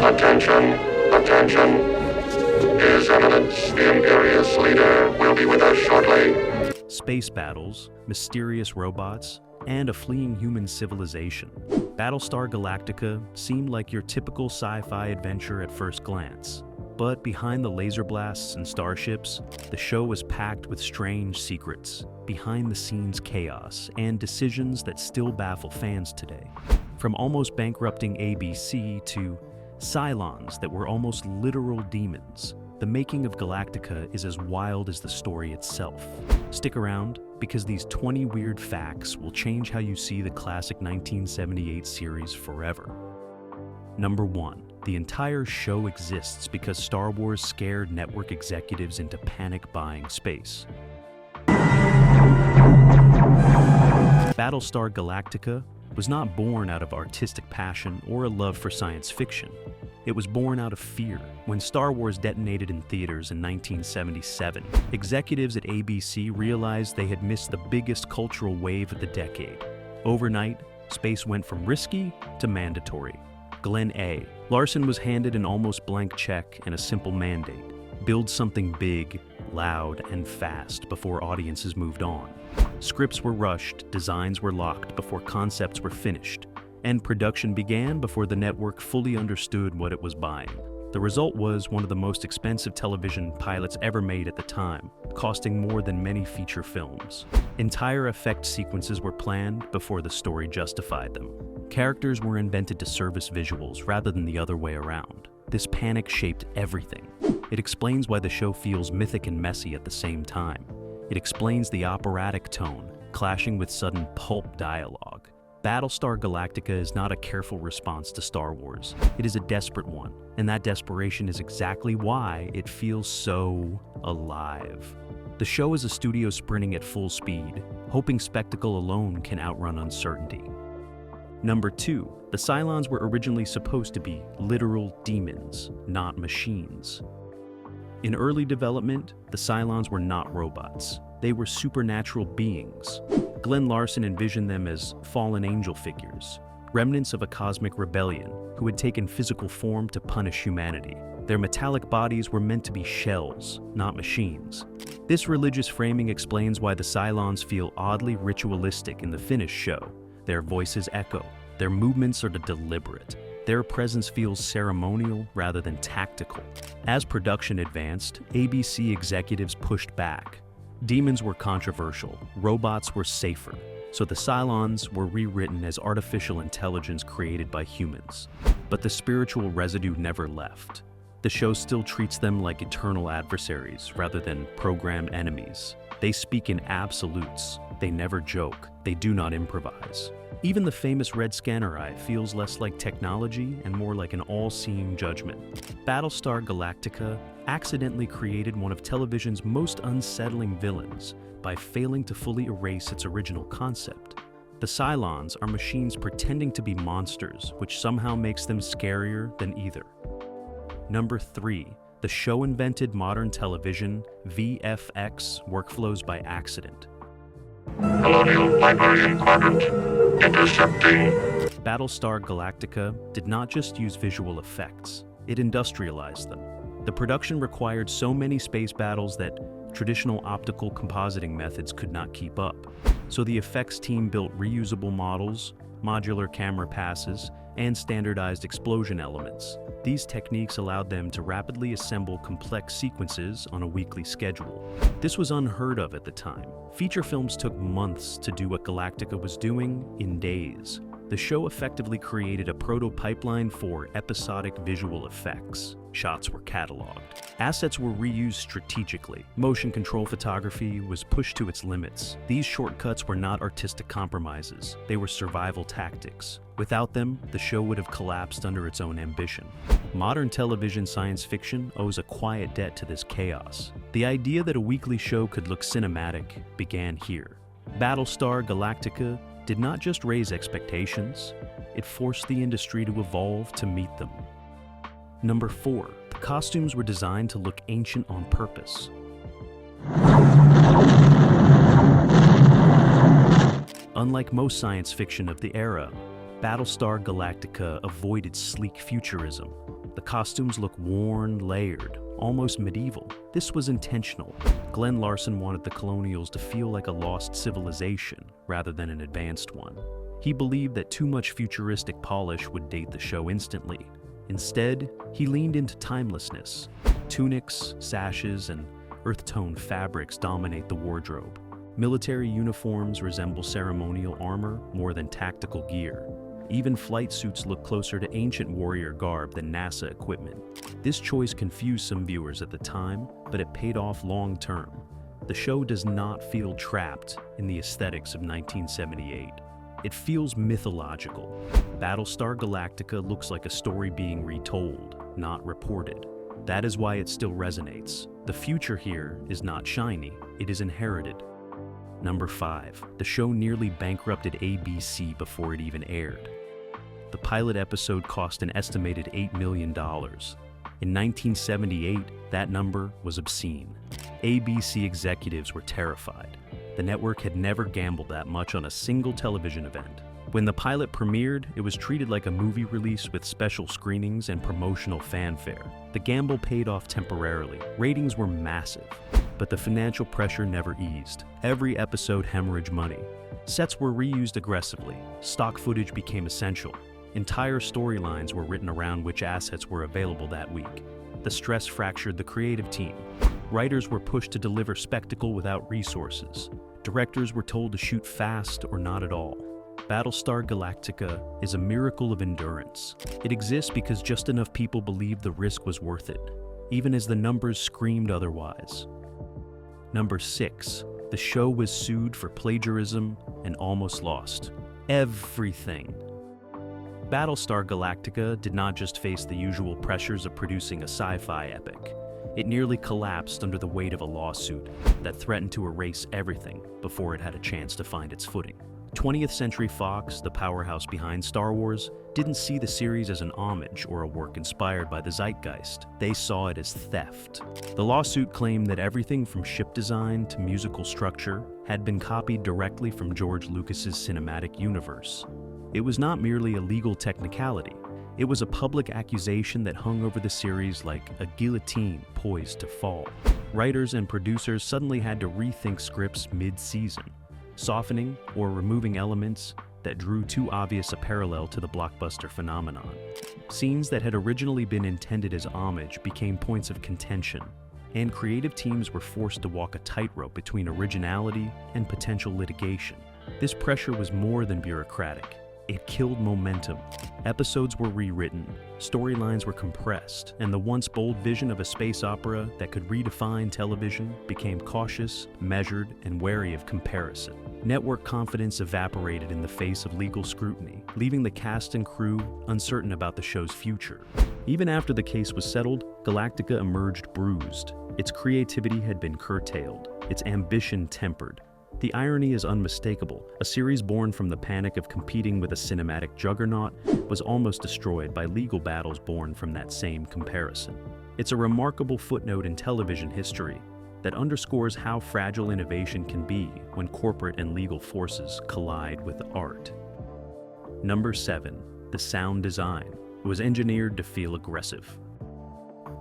Attention, attention. His Eminence, the Imperious Leader, will be with us shortly. Space battles, mysterious robots, and a fleeing human civilization. Battlestar Galactica seemed like your typical sci-fi adventure at first glance. But behind the laser blasts and starships, the show was packed with strange secrets, behind-the-scenes chaos, and decisions that still baffle fans today. From almost bankrupting ABC to Cylons that were almost literal demons, the making of Galactica is as wild as the story itself. Stick around, because these 20 weird facts will change how you see the classic 1978 series forever. Number 1. The entire show exists because Star Wars scared network executives into panic buying space. Battlestar Galactica was not born out of artistic passion or a love for science fiction. It was born out of fear. When Star Wars detonated in theaters in 1977, executives at ABC realized they had missed the biggest cultural wave of the decade. Overnight, space went from risky to mandatory. Glenn A. Larson was handed an almost blank check and a simple mandate: build something big, loud, and fast before audiences moved on. Scripts were rushed, designs were locked before concepts were finished, and production began before the network fully understood what it was buying. The result was one of the most expensive television pilots ever made at the time, costing more than many feature films. Entire effect sequences were planned before the story justified them. Characters were invented to service visuals rather than the other way around. This panic shaped everything. It explains why the show feels mythic and messy at the same time. It explains the operatic tone, clashing with sudden pulp dialogue. Battlestar Galactica is not a careful response to Star Wars. It is a desperate one, and that desperation is exactly why it feels so alive. The show is a studio sprinting at full speed, hoping spectacle alone can outrun uncertainty. Number 2. The Cylons were originally supposed to be literal demons, not machines. In early development, the Cylons were not robots. They were supernatural beings. Glenn Larson envisioned them as fallen angel figures, remnants of a cosmic rebellion who had taken physical form to punish humanity. Their metallic bodies were meant to be shells, not machines. This religious framing explains why the Cylons feel oddly ritualistic in the finished show. Their voices echo. Their movements are deliberate. Their presence feels ceremonial rather than tactical. As production advanced, ABC executives pushed back. Demons were controversial, robots were safer, so the Cylons were rewritten as artificial intelligence created by humans. But the spiritual residue never left. The show still treats them like eternal adversaries rather than programmed enemies. They speak in absolutes. They never joke. They do not improvise. Even the famous red scanner eye feels less like technology and more like an all-seeing judgment. Battlestar Galactica accidentally created one of television's most unsettling villains by failing to fully erase its original concept. The Cylons are machines pretending to be monsters, which somehow makes them scarier than either. Number 3. The show invented modern television VFX workflows by accident. Colonial Librarian Quadrant. Intercepting. Battlestar Galactica did not just use visual effects, it industrialized them. The production required so many space battles that traditional optical compositing methods could not keep up. So the effects team built reusable models, modular camera passes, and standardized explosion elements. These techniques allowed them to rapidly assemble complex sequences on a weekly schedule. This was unheard of at the time. Feature films took months to do what Galactica was doing in days. The show effectively created a proto-pipeline for episodic visual effects. Shots were cataloged. Assets were reused strategically. Motion control photography was pushed to its limits. These shortcuts were not artistic compromises. They were survival tactics. Without them, the show would have collapsed under its own ambition. Modern television science fiction owes a quiet debt to this chaos. The idea that a weekly show could look cinematic began here. Battlestar Galactica did not just raise expectations, it forced the industry to evolve to meet them. Number 4. The costumes were designed to look ancient on purpose. Unlike most science fiction of the era, Battlestar Galactica avoided sleek futurism. The costumes look worn, layered, almost medieval. This was intentional. Glenn Larson wanted the Colonials to feel like a lost civilization rather than an advanced one. He believed that too much futuristic polish would date the show instantly. Instead, he leaned into timelessness. Tunics, sashes, and earth-tone fabrics dominate the wardrobe. Military uniforms resemble ceremonial armor more than tactical gear. Even flight suits look closer to ancient warrior garb than NASA equipment. This choice confused some viewers at the time, but it paid off long-term. The show does not feel trapped in the aesthetics of 1978. It feels mythological. Battlestar Galactica looks like a story being retold, not reported. That is why it still resonates. The future here is not shiny, it is inherited. Number 5. The show nearly bankrupted ABC before it even aired. The pilot episode cost an estimated $8 million. In 1978, that number was obscene. ABC executives were terrified. The network had never gambled that much on a single television event. When the pilot premiered, it was treated like a movie release with special screenings and promotional fanfare. The gamble paid off temporarily. Ratings were massive, but the financial pressure never eased. Every episode hemorrhaged money. Sets were reused aggressively. Stock footage became essential. Entire storylines were written around which assets were available that week. The stress fractured the creative team. Writers were pushed to deliver spectacle without resources. Directors were told to shoot fast or not at all. Battlestar Galactica is a miracle of endurance. It exists because just enough people believed the risk was worth it, even as the numbers screamed otherwise. Number 6. The show was sued for plagiarism and almost lost everything. Battlestar Galactica did not just face the usual pressures of producing a sci-fi epic. It nearly collapsed under the weight of a lawsuit that threatened to erase everything before it had a chance to find its footing. 20th Century Fox, the powerhouse behind Star Wars, didn't see the series as an homage or a work inspired by the zeitgeist. They saw it as theft. The lawsuit claimed that everything from ship design to musical structure had been copied directly from George Lucas's cinematic universe. It was not merely a legal technicality. It was a public accusation that hung over the series like a guillotine poised to fall. Writers and producers suddenly had to rethink scripts mid-season, softening or removing elements that drew too obvious a parallel to the blockbuster phenomenon. Scenes that had originally been intended as homage became points of contention, and creative teams were forced to walk a tightrope between originality and potential litigation. This pressure was more than bureaucratic. It killed momentum. Episodes were rewritten, storylines were compressed, and the once bold vision of a space opera that could redefine television became cautious, measured, and wary of comparison. Network confidence evaporated in the face of legal scrutiny, leaving the cast and crew uncertain about the show's future. Even after the case was settled, Galactica emerged bruised. Its creativity had been curtailed, its ambition tempered. The irony is unmistakable. A series born from the panic of competing with a cinematic juggernaut was almost destroyed by legal battles born from that same comparison. It's a remarkable footnote in television history that underscores how fragile innovation can be when corporate and legal forces collide with art. Number 7. The sound design was engineered to feel aggressive.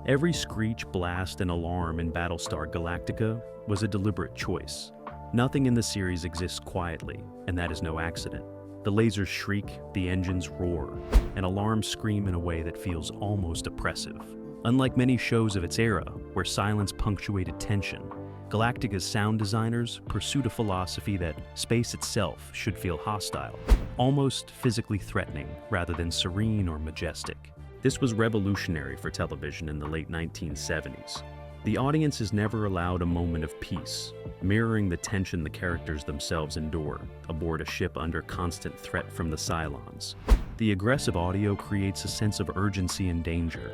Every screech, blast, and alarm in Battlestar Galactica was a deliberate choice. Nothing in the series exists quietly, and that is no accident. The lasers shriek, the engines roar, and alarms scream in a way that feels almost oppressive. Unlike many shows of its era, where silence punctuated tension, Galactica's sound designers pursued a philosophy that space itself should feel hostile, almost physically threatening rather than serene or majestic. This was revolutionary for television in the late 1970s. The audience is never allowed a moment of peace, mirroring the tension the characters themselves endure aboard a ship under constant threat from the Cylons. The aggressive audio creates a sense of urgency and danger,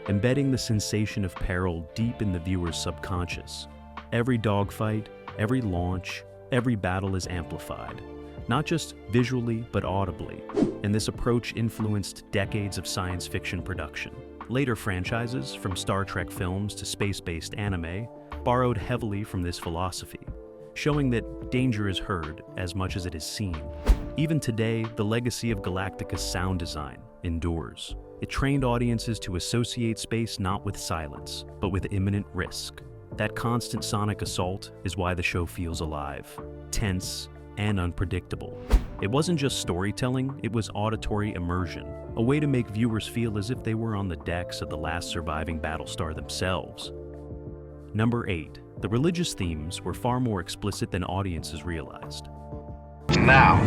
embedding the sensation of peril deep in the viewer's subconscious. Every dogfight, every launch, every battle is amplified, not just visually but audibly, and this approach influenced decades of science fiction production. Later franchises, from Star Trek films to space-based anime, borrowed heavily from this philosophy, showing that danger is heard as much as it is seen. Even today, the legacy of Galactica's sound design endures. It trained audiences to associate space not with silence, but with imminent risk. That constant sonic assault is why the show feels alive, tense, and unpredictable. It wasn't just storytelling, it was auditory immersion, a way to make viewers feel as if they were on the decks of the last surviving Battlestar themselves. Number 8. The religious themes were far more explicit than audiences realized. Now.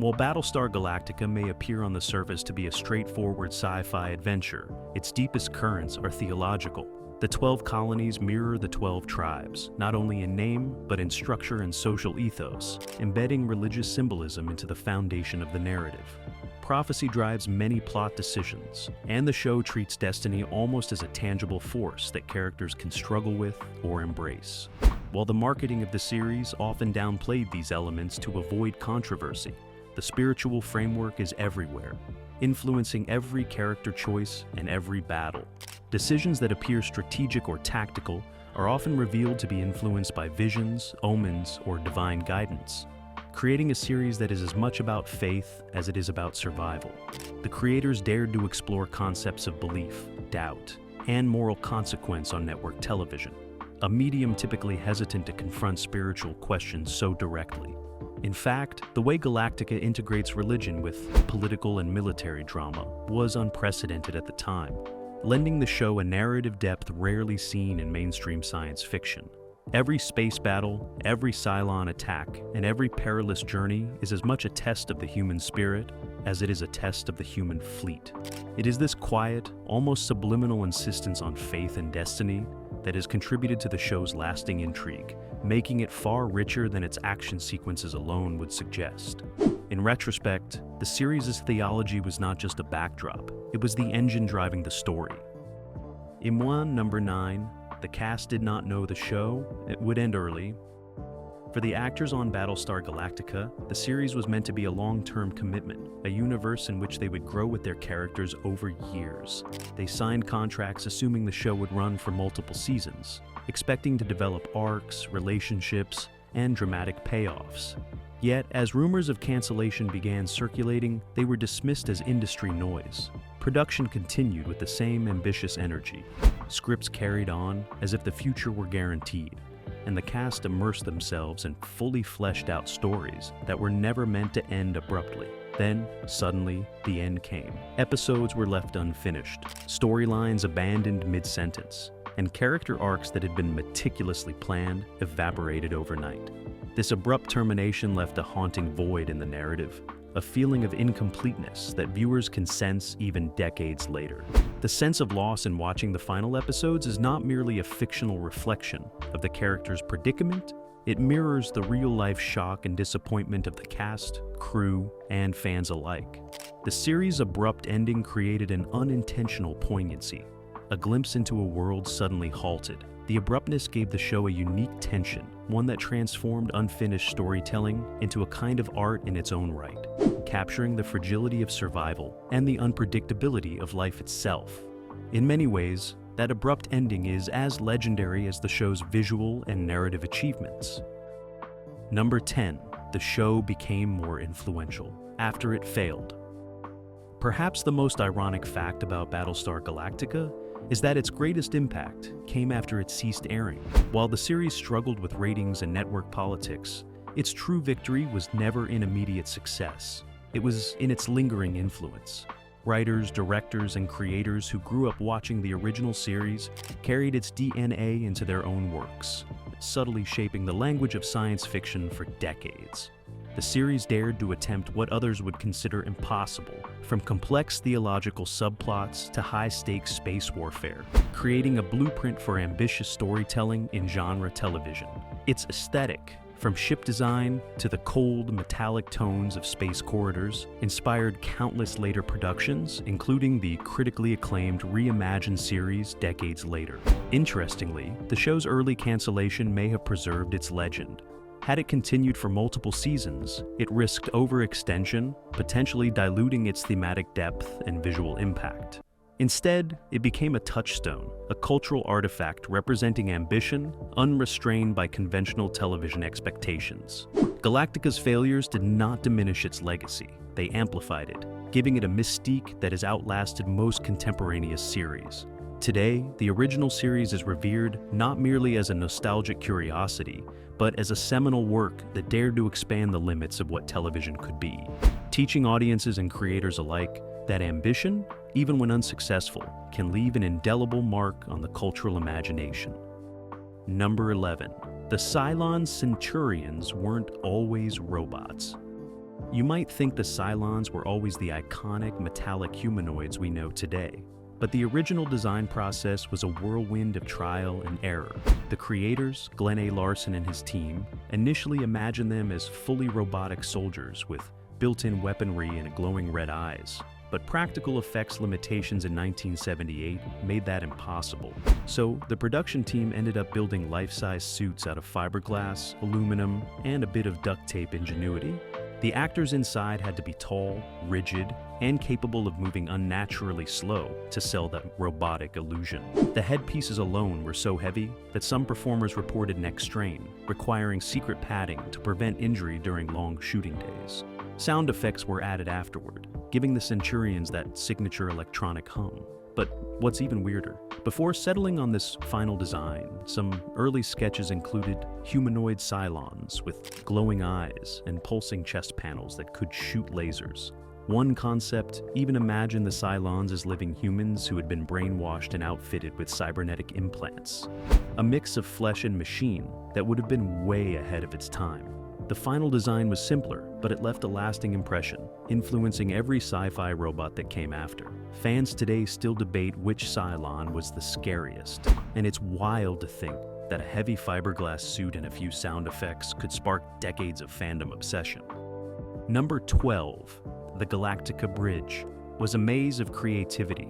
While Battlestar Galactica may appear on the surface to be a straightforward sci-fi adventure, its deepest currents are theological. The 12 colonies mirror the 12 tribes, not only in name, but in structure and social ethos, embedding religious symbolism into the foundation of the narrative. Prophecy drives many plot decisions, and the show treats destiny almost as a tangible force that characters can struggle with or embrace. While the marketing of the series often downplayed these elements to avoid controversy, the spiritual framework is everywhere, influencing every character choice and every battle. Decisions that appear strategic or tactical are often revealed to be influenced by visions, omens, or divine guidance, creating a series that is as much about faith as it is about survival. The creators dared to explore concepts of belief, doubt, and moral consequence on network television, a medium typically hesitant to confront spiritual questions so directly. In fact, the way Galactica integrates religion with political and military drama was unprecedented at the time, lending the show a narrative depth rarely seen in mainstream science fiction. Every space battle, every Cylon attack, and every perilous journey is as much a test of the human spirit as it is a test of the human fleet. It is this quiet, almost subliminal insistence on faith and destiny that has contributed to the show's lasting intrigue, making it far richer than its action sequences alone would suggest. In retrospect, the series' theology was not just a backdrop, it was the engine driving the story. In number 9, the cast did not know the show, it would end early. For the actors on Battlestar Galactica, the series was meant to be a long-term commitment, a universe in which they would grow with their characters over years. They signed contracts assuming the show would run for multiple seasons, expecting to develop arcs, relationships, and dramatic payoffs. Yet, as rumors of cancellation began circulating, they were dismissed as industry noise. Production continued with the same ambitious energy. Scripts carried on as if the future were guaranteed, and the cast immersed themselves in fully fleshed out stories that were never meant to end abruptly. Then, suddenly, the end came. Episodes were left unfinished, storylines abandoned mid-sentence, and character arcs that had been meticulously planned evaporated overnight. This abrupt termination left a haunting void in the narrative, a feeling of incompleteness that viewers can sense even decades later. The sense of loss in watching the final episodes is not merely a fictional reflection of the character's predicament, it mirrors the real-life shock and disappointment of the cast, crew, and fans alike. The series' abrupt ending created an unintentional poignancy, a glimpse into a world suddenly halted. The abruptness gave the show a unique tension, one that transformed unfinished storytelling into a kind of art in its own right, capturing the fragility of survival and the unpredictability of life itself. In many ways, that abrupt ending is as legendary as the show's visual and narrative achievements. Number 10. The show became more influential after it failed. Perhaps the most ironic fact about Battlestar Galactica is that its greatest impact came after it ceased airing. While the series struggled with ratings and network politics, its true victory was never in immediate success. It was in its lingering influence. Writers, directors, and creators who grew up watching the original series carried its DNA into their own works, subtly shaping the language of science fiction for decades. The series dared to attempt what others would consider impossible, from complex theological subplots to high-stakes space warfare, creating a blueprint for ambitious storytelling in genre television. Its aesthetic, from ship design to the cold, metallic tones of space corridors, inspired countless later productions, including the critically acclaimed reimagined series decades later. Interestingly, the show's early cancellation may have preserved its legend. Had it continued for multiple seasons, it risked overextension, potentially diluting its thematic depth and visual impact. Instead, it became a touchstone, a cultural artifact representing ambition, unrestrained by conventional television expectations. Galactica's failures did not diminish its legacy. they amplified it, giving it a mystique that has outlasted most contemporaneous series. Today, the original series is revered not merely as a nostalgic curiosity, but as a seminal work that dared to expand the limits of what television could be, teaching audiences and creators alike that ambition, even when unsuccessful, can leave an indelible mark on the cultural imagination. Number 11. The Cylon Centurions weren't always robots. You might think the Cylons were always the iconic metallic humanoids we know today, but the original design process was a whirlwind of trial and error. The creators, Glenn A. Larson and his team, initially imagined them as fully robotic soldiers with built-in weaponry and glowing red eyes. But practical effects limitations in 1978 made that impossible. So the production team ended up building life-size suits out of fiberglass, aluminum, and a bit of duct tape ingenuity. The actors inside had to be tall, rigid, and capable of moving unnaturally slow to sell that robotic illusion. The headpieces alone were so heavy that some performers reported neck strain, requiring secret padding to prevent injury during long shooting days. Sound effects were added afterward, giving the Centurions that signature electronic hum. But what's even weirder, before settling on this final design, some early sketches included humanoid Cylons with glowing eyes and pulsing chest panels that could shoot lasers. One concept even imagined the Cylons as living humans who had been brainwashed and outfitted with cybernetic implants. A mix of flesh and machine that would have been way ahead of its time. The final design was simpler, but it left a lasting impression, influencing every sci-fi robot that came after. Fans today still debate which Cylon was the scariest, and it's wild to think that a heavy fiberglass suit and a few sound effects could spark decades of fandom obsession. Number 12. The Galactica Bridge was a maze of creativity.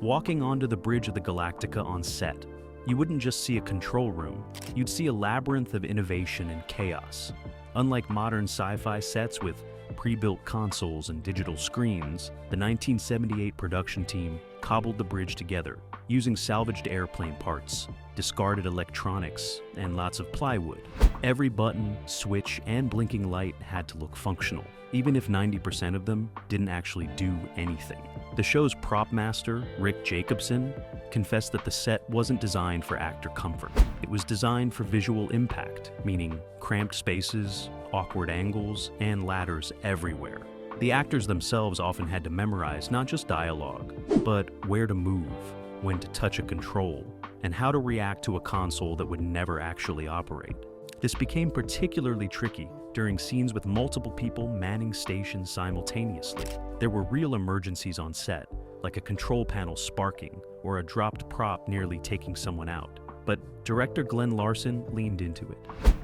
Walking onto the bridge of the Galactica on set, you wouldn't just see a control room, you'd see a labyrinth of innovation and chaos. Unlike modern sci-fi sets with pre-built consoles and digital screens, the 1978 production team cobbled the bridge together using salvaged airplane parts, discarded electronics, and lots of plywood. Every button, switch, and blinking light had to look functional, even if 90% of them didn't actually do anything. The show's prop master, Rick Jacobson, confessed that the set wasn't designed for actor comfort. It was designed for visual impact, meaning cramped spaces, awkward angles, and ladders everywhere. The actors themselves often had to memorize not just dialogue, but where to move, when to touch a control, and how to react to a console that would never actually operate. This became particularly tricky during scenes with multiple people manning stations simultaneously. There were real emergencies on set, like a control panel sparking or a dropped prop nearly taking someone out. But director Glenn Larson leaned into it.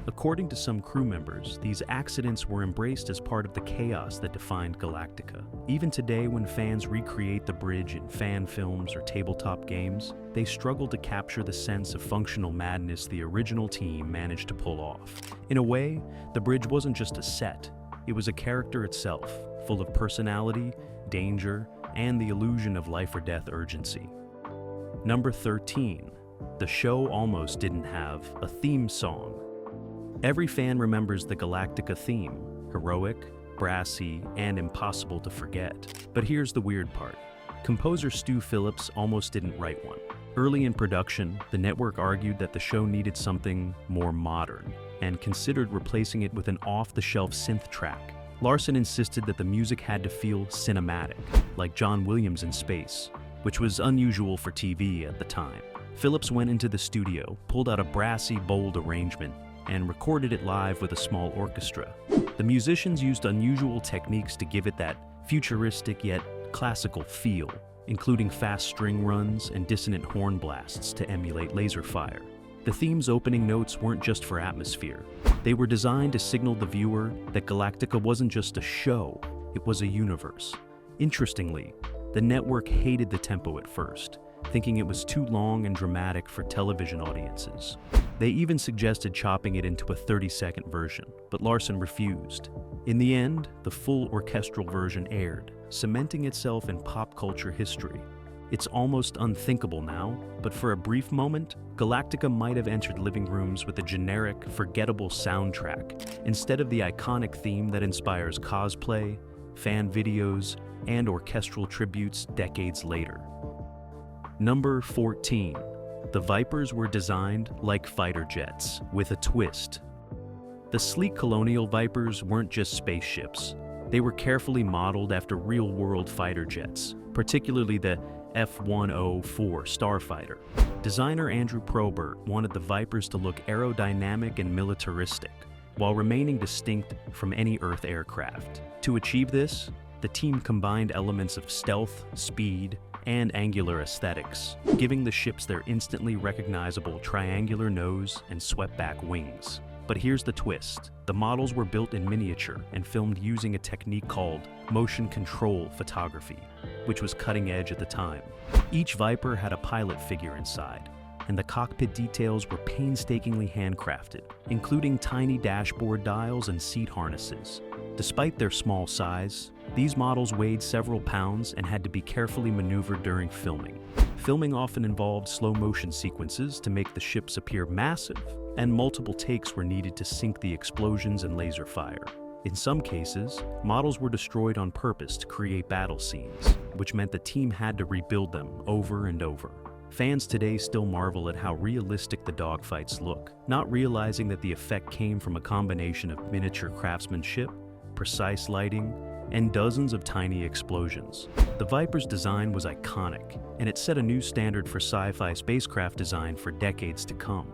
According to some crew members, these accidents were embraced as part of the chaos that defined Galactica. Even today, when fans recreate the bridge in fan films or tabletop games, they struggle to capture the sense of functional madness the original team managed to pull off. In a way, the bridge wasn't just a set, it was a character itself, full of personality, danger, and the illusion of life or death urgency. Number 13. The show almost didn't have a theme song. Every fan remembers the Galactica theme, heroic, brassy, and impossible to forget. But here's the weird part. Composer Stu Phillips almost didn't write one. Early in production, the network argued that the show needed something more modern, and considered replacing it with an off-the-shelf synth track. Larson insisted that the music had to feel cinematic, like John Williams in space, which was unusual for TV at the time. Phillips went into the studio, pulled out a brassy, bold arrangement, and recorded it live with a small orchestra. The musicians used unusual techniques to give it that futuristic yet classical feel, including fast string runs and dissonant horn blasts to emulate laser fire. The theme's opening notes weren't just for atmosphere. They were designed to signal the viewer that Galactica wasn't just a show, it was a universe. Interestingly, the network hated the tempo at first, thinking it was too long and dramatic for television audiences. They even suggested chopping it into a 30-second version, but Larson refused. In the end, the full orchestral version aired, cementing itself in pop culture history. It's almost unthinkable now, but for a brief moment, Galactica might have entered living rooms with a generic, forgettable soundtrack, instead of the iconic theme that inspires cosplay, fan videos, and orchestral tributes decades later. Number 14. The Vipers were designed like fighter jets, with a twist. The sleek Colonial Vipers weren't just spaceships. They were carefully modeled after real-world fighter jets, particularly the F-104 Starfighter. Designer Andrew Probert wanted the Vipers to look aerodynamic and militaristic, while remaining distinct from any Earth aircraft. To achieve this, the team combined elements of stealth, speed, and angular aesthetics, giving the ships their instantly recognizable triangular nose and swept-back wings. But here's the twist. The models were built in miniature and filmed using a technique called motion control photography, which was cutting edge at the time. Each Viper had a pilot figure inside, and the cockpit details were painstakingly handcrafted, including tiny dashboard dials and seat harnesses. Despite their small size, these models weighed several pounds and had to be carefully maneuvered during filming. Filming often involved slow-motion sequences to make the ships appear massive, and multiple takes were needed to sync the explosions and laser fire. In some cases, models were destroyed on purpose to create battle scenes, which meant the team had to rebuild them over and over. Fans today still marvel at how realistic the dogfights look, not realizing that the effect came from a combination of miniature craftsmanship, precise lighting, and dozens of tiny explosions. The Viper's design was iconic, and it set a new standard for sci-fi spacecraft design for decades to come.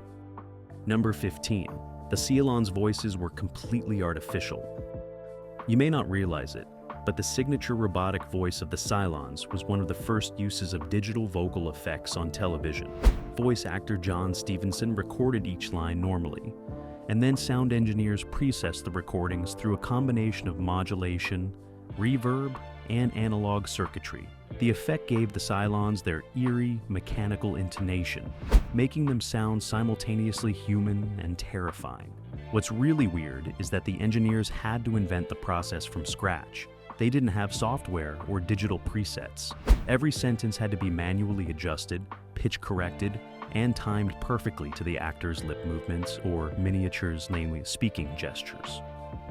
Number 15. The Cylons' voices were completely artificial. You may not realize it, but the signature robotic voice of the Cylons was one of the first uses of digital vocal effects on television. Voice actor John Stevenson recorded each line normally, and then sound engineers processed the recordings through a combination of modulation, reverb, and analog circuitry. The effect gave the Cylons their eerie, mechanical intonation, making them sound simultaneously human and terrifying. What's really weird is that the engineers had to invent the process from scratch. They didn't have software or digital presets. Every sentence had to be manually adjusted, pitch corrected, and timed perfectly to the actor's lip movements or miniatures, namely speaking gestures.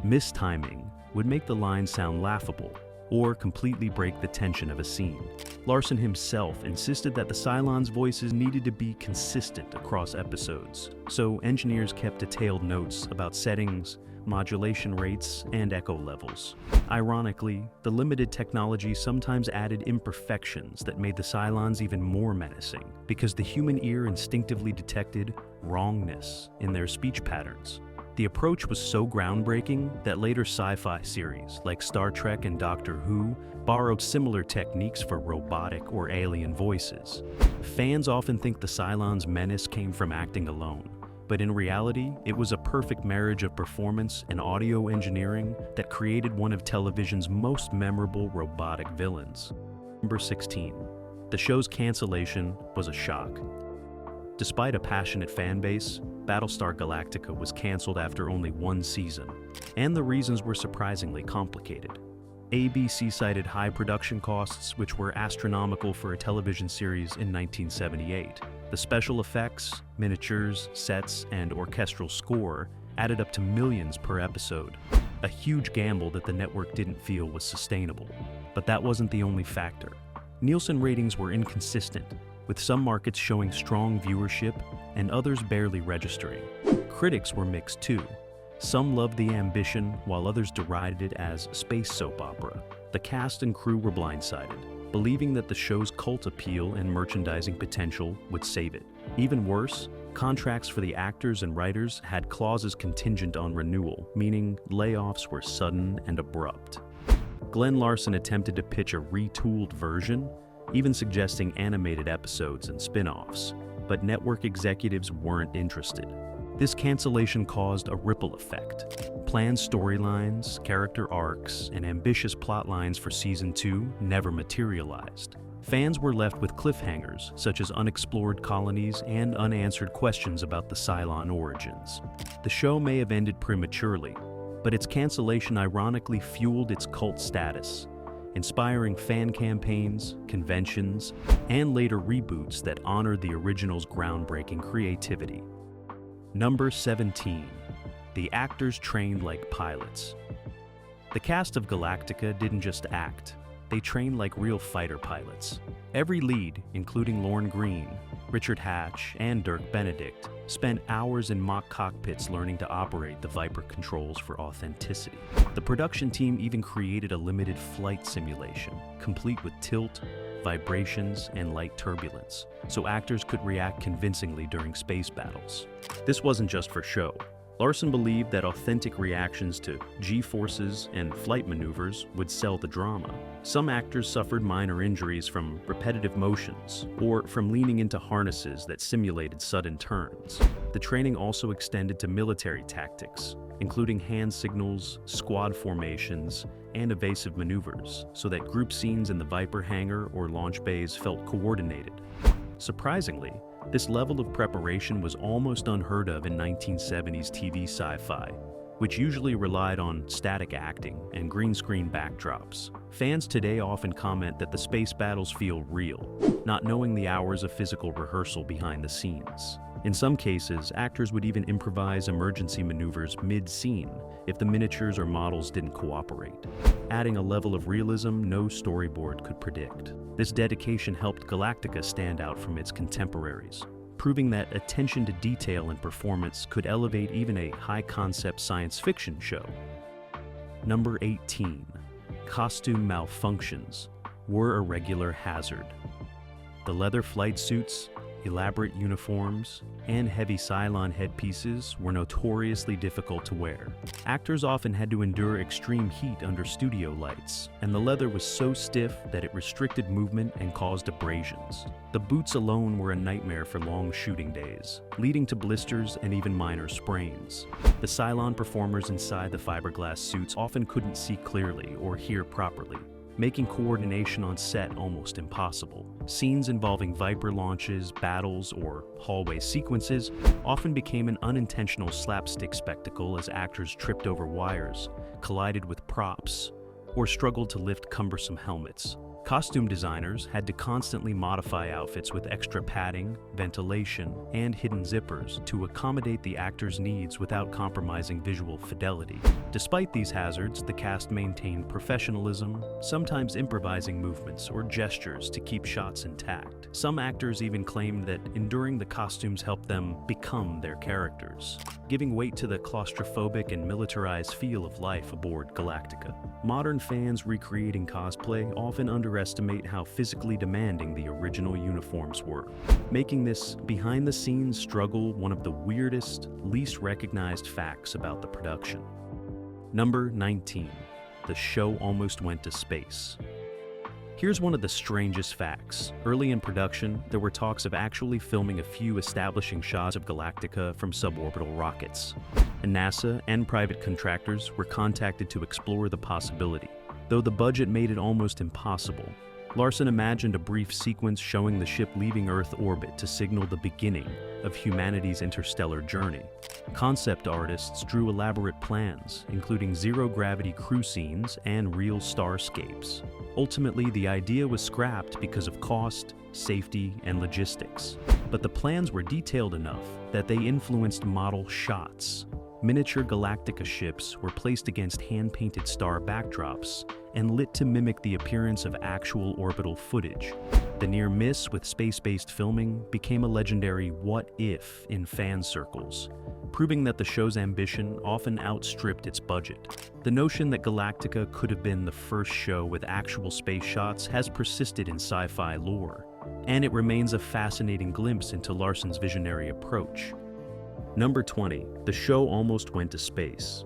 Mistiming would make the line sound laughable or completely break the tension of a scene. Larson himself insisted that the Cylons' voices needed to be consistent across episodes, so engineers kept detailed notes about settings, modulation rates, and echo levels. Ironically, the limited technology sometimes added imperfections that made the Cylons even more menacing, because the human ear instinctively detected wrongness in their speech patterns. The approach was so groundbreaking that later sci-fi series, like Star Trek and Doctor Who, borrowed similar techniques for robotic or alien voices. Fans often think the Cylons' menace came from acting alone, but in reality, it was a perfect marriage of performance and audio engineering that created one of television's most memorable robotic villains. Number 16. The show's cancellation was a shock. Despite a passionate fan base, Battlestar Galactica was canceled after only one season, and the reasons were surprisingly complicated. ABC cited high production costs, which were astronomical for a television series in 1978. The special effects, miniatures, sets, and orchestral score added up to millions per episode, a huge gamble that the network didn't feel was sustainable. But that wasn't the only factor. Nielsen ratings were inconsistent, with some markets showing strong viewership and others barely registering. Critics were mixed too. Some loved the ambition, while others derided it as space soap opera. The cast and crew were blindsided, believing that the show's cult appeal and merchandising potential would save it. Even worse, contracts for the actors and writers had clauses contingent on renewal, meaning layoffs were sudden and abrupt. Glenn Larson attempted to pitch a retooled version, even suggesting animated episodes and spin-offs, but network executives weren't interested. This cancellation caused a ripple effect. Planned storylines, character arcs, and ambitious plot lines for Season 2 never materialized. Fans were left with cliffhangers, such as unexplored colonies and unanswered questions about the Cylon origins. The show may have ended prematurely, but its cancellation ironically fueled its cult status, inspiring fan campaigns, conventions, and later reboots that honored the original's groundbreaking creativity. Number 17. The actors trained like pilots. The cast of Galactica didn't just act, they trained like real fighter pilots. Every lead, including Lorne Greene, Richard Hatch, and Dirk Benedict, spent hours in mock cockpits learning to operate the Viper controls for authenticity. The production team even created a limited flight simulation, complete with tilt, vibrations, and light turbulence, so actors could react convincingly during space battles. This wasn't just for show. Larson believed that authentic reactions to G-forces and flight maneuvers would sell the drama. Some actors suffered minor injuries from repetitive motions or from leaning into harnesses that simulated sudden turns. The training also extended to military tactics, including hand signals, squad formations, and evasive maneuvers, so that group scenes in the Viper hangar or launch bays felt coordinated. Surprisingly, this level of preparation was almost unheard of in 1970s TV sci-fi, which usually relied on static acting and green screen backdrops. Fans today often comment that the space battles feel real, not knowing the hours of physical rehearsal behind the scenes. In some cases, actors would even improvise emergency maneuvers mid-scene if the miniatures or models didn't cooperate, adding a level of realism no storyboard could predict. This dedication helped Galactica stand out from its contemporaries, proving that attention to detail and performance could elevate even a high-concept science fiction show. Number 18. Costume malfunctions were a regular hazard. The leather flight suits, elaborate uniforms, and heavy Cylon headpieces were notoriously difficult to wear. Actors often had to endure extreme heat under studio lights, and the leather was so stiff that it restricted movement and caused abrasions. The boots alone were a nightmare for long shooting days, leading to blisters and even minor sprains. The Cylon performers inside the fiberglass suits often couldn't see clearly or hear properly, making coordination on set almost impossible. Scenes involving Viper launches, battles, or hallway sequences often became an unintentional slapstick spectacle as actors tripped over wires, collided with props, or struggled to lift cumbersome helmets. Costume designers had to constantly modify outfits with extra padding, ventilation, and hidden zippers to accommodate the actors' needs without compromising visual fidelity. Despite these hazards, the cast maintained professionalism, sometimes improvising movements or gestures to keep shots intact. Some actors even claimed that enduring the costumes helped them become their characters, giving weight to the claustrophobic and militarized feel of life aboard Galactica. Modern fans recreating cosplay often underestimate how physically demanding the original uniforms were, making this behind-the-scenes struggle one of the weirdest, least recognized facts about the production. Number 19. The show almost went to space. Here's one of the strangest facts. Early in production, there were talks of actually filming a few establishing shots of Galactica from suborbital rockets, and NASA and private contractors were contacted to explore the possibility. Though the budget made it almost impossible, Larson imagined a brief sequence showing the ship leaving Earth orbit to signal the beginning of humanity's interstellar journey. Concept artists drew elaborate plans, including zero-gravity crew scenes and real starscapes. Ultimately, the idea was scrapped because of cost, safety, and logistics. But the plans were detailed enough that they influenced model shots. Miniature Galactica ships were placed against hand-painted star backdrops and lit to mimic the appearance of actual orbital footage. The near miss with space-based filming became a legendary what if in fan circles, proving that the show's ambition often outstripped its budget. The notion that Galactica could have been the first show with actual space shots has persisted in sci-fi lore, and it remains a fascinating glimpse into Larson's visionary approach. Number 20. The show almost went to space.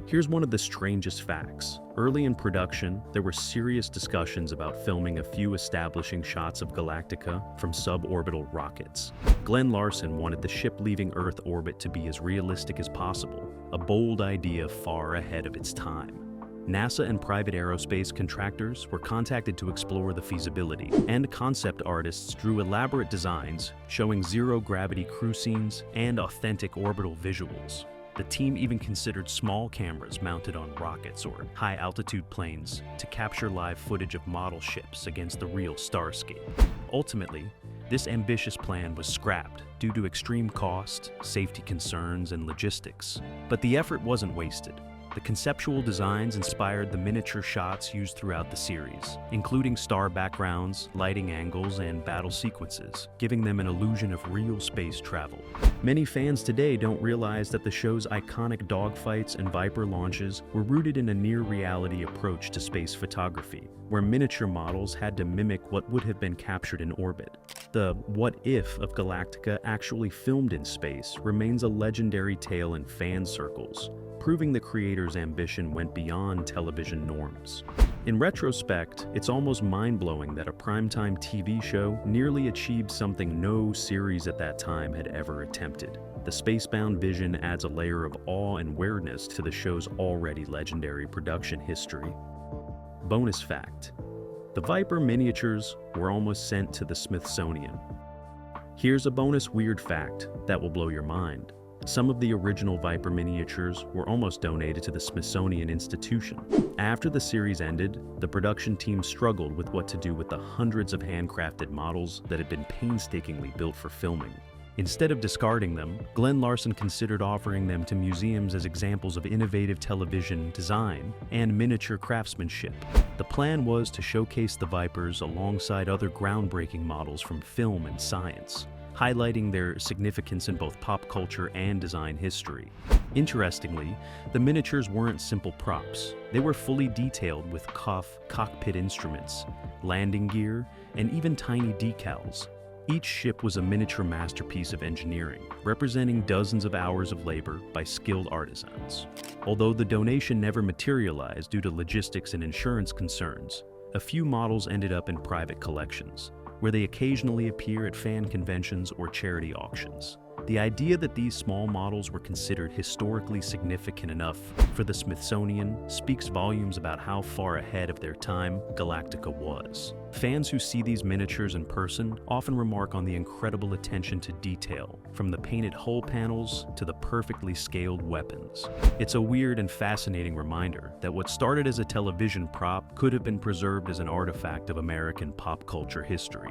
Here's one of the strangest facts. Early in production, there were serious discussions about filming a few establishing shots of Galactica from suborbital rockets. Glenn Larson wanted the ship leaving Earth orbit to be as realistic as possible, a bold idea far ahead of its time. NASA and private aerospace contractors were contacted to explore the feasibility, and concept artists drew elaborate designs showing zero-gravity crew scenes and authentic orbital visuals. The team even considered small cameras mounted on rockets or high-altitude planes to capture live footage of model ships against the real starscape. Ultimately, this ambitious plan was scrapped due to extreme cost, safety concerns, and logistics. But the effort wasn't wasted. The conceptual designs inspired the miniature shots used throughout the series, including star backgrounds, lighting angles, and battle sequences, giving them an illusion of real space travel. Many fans today don't realize that the show's iconic dogfights and Viper launches were rooted in a near-reality approach to space photography, where miniature models had to mimic what would have been captured in orbit. The "what if" of Galactica actually filmed in space remains a legendary tale in fan circles, proving the creator's ambition went beyond television norms. In retrospect, it's almost mind-blowing that a primetime TV show nearly achieved something no series at that time had ever attempted. The spacebound vision adds a layer of awe and weirdness to the show's already legendary production history. Bonus fact: the Viper miniatures were almost sent to the Smithsonian. Here's a bonus weird fact that will blow your mind. Some of the original Viper miniatures were almost donated to the Smithsonian Institution. After the series ended, the production team struggled with what to do with the hundreds of handcrafted models that had been painstakingly built for filming. Instead of discarding them, Glenn Larson considered offering them to museums as examples of innovative television design and miniature craftsmanship. The plan was to showcase the Vipers alongside other groundbreaking models from film and science, highlighting their significance in both pop culture and design history. Interestingly, the miniatures weren't simple props. They were fully detailed with cockpit instruments, landing gear, and even tiny decals. Each ship was a miniature masterpiece of engineering, representing dozens of hours of labor by skilled artisans. Although the donation never materialized due to logistics and insurance concerns, a few models ended up in private collections, where they occasionally appear at fan conventions or charity auctions. The idea that these small models were considered historically significant enough for the Smithsonian speaks volumes about how far ahead of their time Galactica was. Fans who see these miniatures in person often remark on the incredible attention to detail, from the painted hull panels to the perfectly scaled weapons. It's a weird and fascinating reminder that what started as a television prop could have been preserved as an artifact of American pop culture history.